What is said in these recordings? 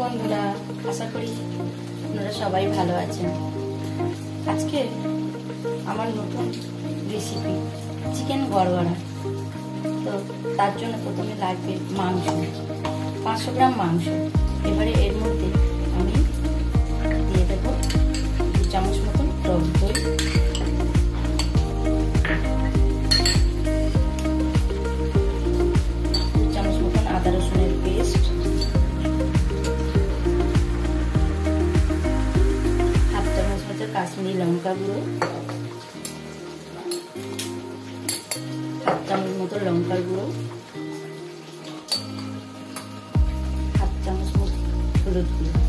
বন্ধুরা, আশা করি আপনারা সবাই ভালো আছেন। আজকে আমার নতুন রেসিপি চিকেন গড়গড়া। তো তার জন্য প্রথমে লাগবে মাংস, 500 গ্রাম মাংস। এবারে এর মধ্যে আমি দিয়ে দেব 2 চামচ মতন টক দই, 2 চামচ মতন আদা রসুনের পেস্ট, কাশ্মীরি লঙ্কা গুঁড়ো, 1/2 চামচ মতো লঙ্কার গুঁড়ো, 1/2 চামচ মতো হলুদ গুঁড়ো,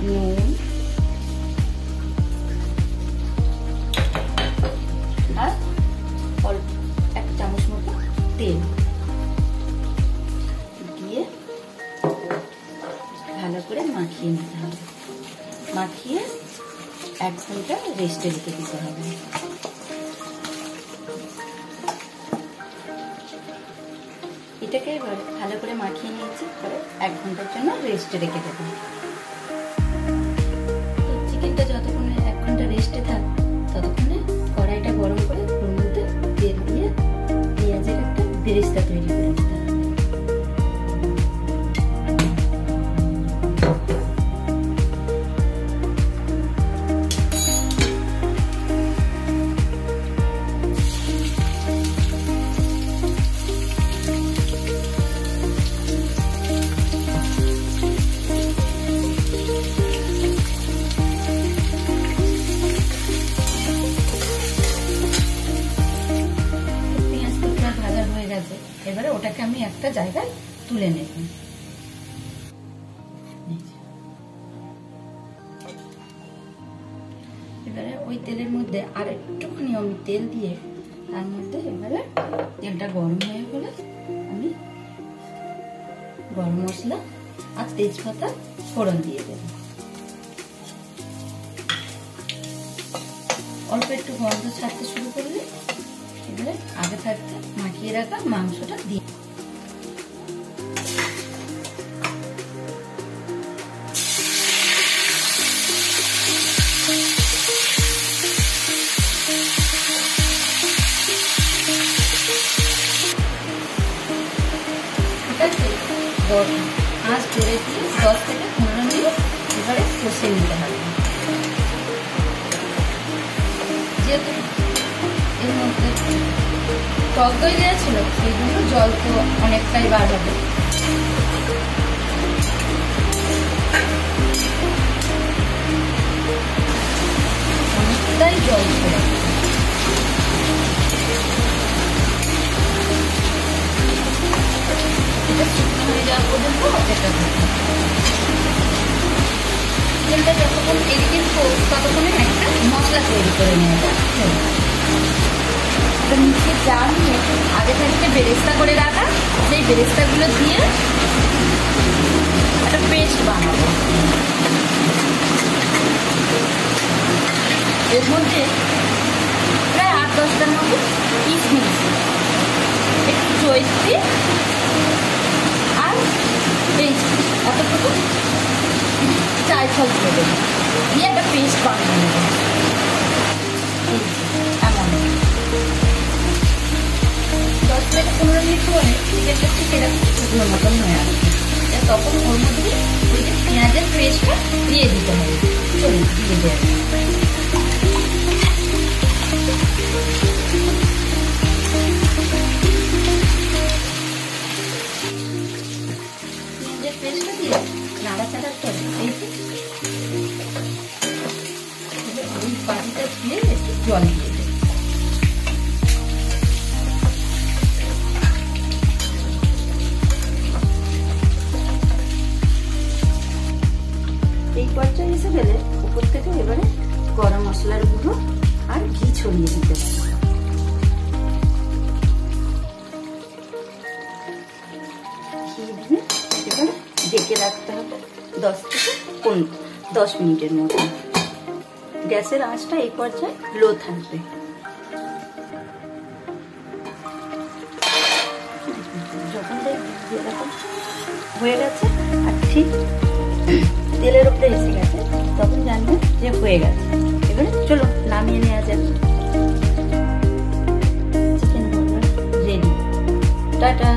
নুন আর অল্প 1 চামচ মতো তেল দিয়ে ভালো করে মাখিয়ে নিতে হবে। মাখিয়ে 1 ঘন্টা রেস্টে রেখে দিতে হবে। এটাকে এবার ভালো করে মাখিয়ে নিয়েছি, পরে 1 ঘন্টার জন্য রেস্টে রেখে দেবো। চিকেনটা যতক্ষণে 1 ঘন্টা রেস্টে থাক, ততক্ষণে কড়াইটা গরম করে ওর মধ্যে তেল দিয়ে পেঁয়াজের একটা বেরেস্তা তৈরি করে নিতে হবে। এবারে ওটাকে আমি একটা জায়গায় তুলে নেব। এবারে ওই তেলের মধ্যে আর একটুখানি আমি তেল দিয়ে তার মধ্যে এবারে তেলটা গরম হয়ে গেলে আমি গরম মশলা আর তেজপাতা ফোড়ন দিয়ে দেব। অল্প একটু গন্ধ ছাড়তে শুরু করলে এবারে আগে থাকতে মাখিয়ে রাখা মাংসটা দিয়ে আঁচ জোরে দিয়ে 10 থেকে 15 মিনিট এবারে কষিয়ে নিতে হবে। যেহেতু এর মধ্যে টক দই দেওয়া ছিল, সেই জন্য জল তো অনেকটাই বার হবে। অনেকটাই জল ছিল। এটা শুকনো হয়ে যাওয়া পর্যন্ত অপেক্ষা করতে হবে। চিকেনটা যতক্ষণ এদিকে ততক্ষণে একটা মশলা তৈরি করে নিয়ে যাচ্ছে। নিচে জাল নিয়ে আগে থেকে বেরেস্তা করে রাখা, সেই বেরেস্তাগুলো দিয়ে একটা পেস্ট বানাবো। এর মধ্যে প্রায় 8-10টার মতো কিশমিশ, একটু জয়ত্রী আর এতটুকু জায়ফল দিয়ে দেবো, দিয়ে একটা পেস্ট বানিয়ে নেবো। এমন 10 থেকে 15 মিনিট পরে চিকেনটা ঠিক এরকম শুকনো মতন হয়ে আসবে। তখন ওর মধ্যে ওই যে পেঁয়াজের পেস্টটা দিয়ে দিতে হবে। চলুন দিয়ে দেওয়া পেঁয়াজের পেস্টটা দিয়ে নাড়াচাড়া করে ওই পানিটা দিয়ে একটু জল দিয়ে দেবে। এই পর্যায়ে এসে গেলে উপর থেকে এবারে গরম মশলার গুঁড়ো আর ঘি ছড়িয়ে দিতে হবে। ঘি দিয়ে এবারে ঢেকে রাখতে হবে 10 থেকে 10 মিনিটের মতো। গ্যাসের আঁচটা এই পর্যায়ে লো থাকবে। দিয়ে দেখো হয়ে গেছে, আর ঠিক তেলের উপরে এসে গেছে, তখন জানবে যে হয়ে গেছে। এবারে চলো নামিয়ে নেওয়া যাক। Chicken burger ready. টাটা।